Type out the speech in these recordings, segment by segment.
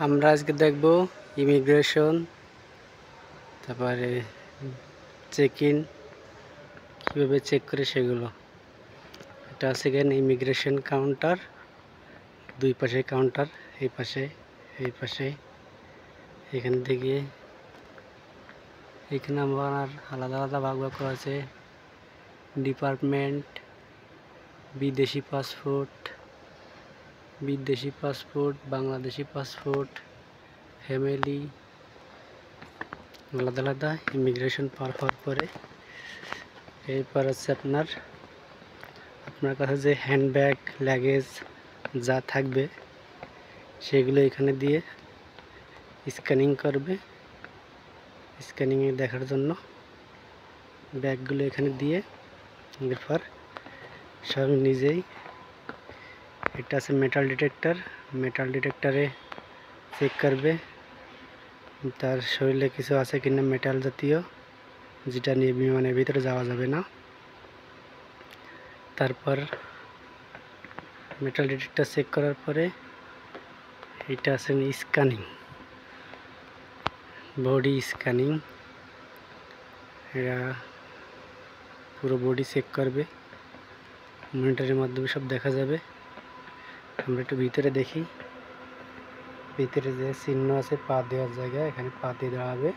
আমরা আজকে দেখব ইমিগ্রেশন, তারপরে চেক ইন কীভাবে চেক করে সেগুলো। এটা আছে এখানে ইমিগ্রেশন কাউন্টার, দুই পাশে কাউন্টার, এই পাশে এই পাশে। এখান থেকে এখানে আমার আলাদা আলাদা ভাগ ভাগ করা আছে। ডিপার্টমেন্ট, বিদেশি পাসপোর্ট, বাংলাদেশি পাসপোর্ট, ফ্যামিলি, আলাদা আলাদা ইমিগ্রেশন পার হওয়ার পরে এরপর আছে আপনার কাছে যে হ্যান্ডব্যাগ, লাগেজ যা থাকবে সেগুলো এখানে দিয়ে স্ক্যানিং করবে। স্ক্যানিংয়ে দেখার জন্য ব্যাগগুলো এখানে দিয়ে এরপর সব নিজেই। এটা আছে মেটাল ডিটেক্টরে চেক করবে তার শরীরে কিছু আছে কিনা মেটাল জাতীয়, যেটা নিয়ে বিমানের ভিতরে যাওয়া যাবে না। তারপর মেটাল ডিটেক্টর চেক করার পরে এটা আছে স্ক্যানিং, বডি স্ক্যানিং। এরা পুরো বডি চেক করবে, মনিটরের মাধ্যমে সব দেখা যাবে। আমরা একটু ভিতরে দেখি। ভিতরে যে চিহ্ন আছে পা দেওয়ার জায়গা, এখানে পা দিয়ে দাঁড়াবে।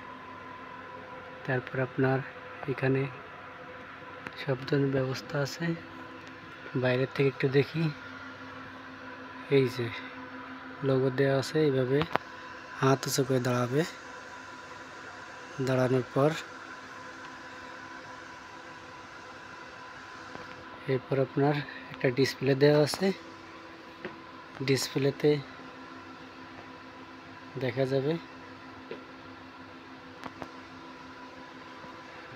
তারপর আপনার এখানে সব ধরনের ব্যবস্থা আছে। বাইরের থেকে একটু দেখি, এই যে লোগো দেওয়া আছে, এইভাবে হাত উঁচু করে দাঁড়াবে। দাঁড়ানোর পর এরপর আপনার একটা ডিসপ্লে দেওয়া আছে, ডিসপ্লেতে দেখা যাবে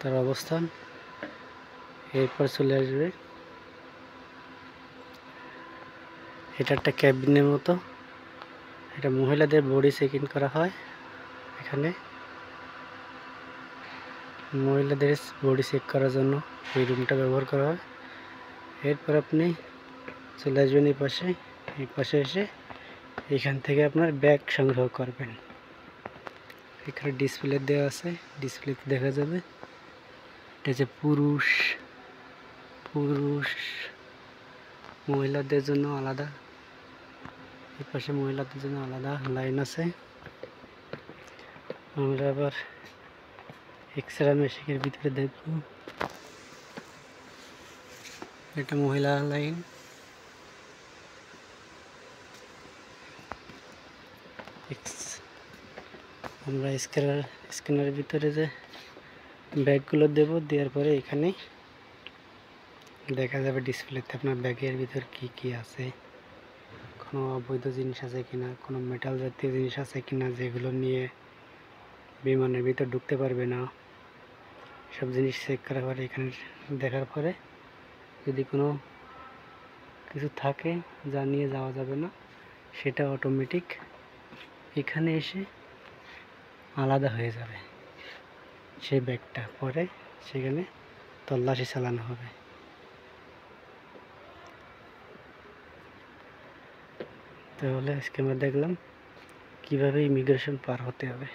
তার অবস্থান। এরপর চলে আসবে, এটা একটা ক্যাবিনের মতো। এটা মহিলাদের বডি চেক ইন করা হয়। এখানে মহিলাদের বডি চেক করার জন্য এই রুমটা ব্যবহার করা হয়। এরপর আপনি চলে আসবেন এই পাশে এসে এখান থেকে আপনার ব্যাগ সংগ্রহ করবেন। এখানে ডিসপ্লে দেওয়া আছে, ডিসপ্লেতে দেখা যাবে এটা যে পুরুষ মহিলাদের জন্য আলাদা, এই পাশে মহিলাদের জন্য আলাদা লাইন আছে। আমরা আবার এক্সরে মেশিনের ভিতরে দেখব, এটা মহিলা লাইন। আমরা স্ক্যানারের ভিতরে যে ব্যাগগুলো দেব, দেওয়ার পরে এখানে দেখা যাবে ডিসপ্লেতে আপনার ব্যাগের ভিতর কি আছে, কোনো অবৈধ জিনিস আছে কিনা, কোনো মেটাল জাতীয় জিনিস আছে কিনা যেগুলো নিয়ে বিমানের ভিতর ঢুকতে পারবে না। সব জিনিস চেক করার পরে এখানে দেখার পরে যদি কোনো কিছু থাকে যা নিয়ে যাওয়া যাবে না, সেটা অটোমেটিক এখানে এসে আলাদা হয়ে যাবে সেই ব্যাগটা। পরে সেখানে তল্লাশি চালানো হবে। তাহলে আজকে আমরা দেখলাম কিভাবে ইমিগ্রেশন পার হতে হবে।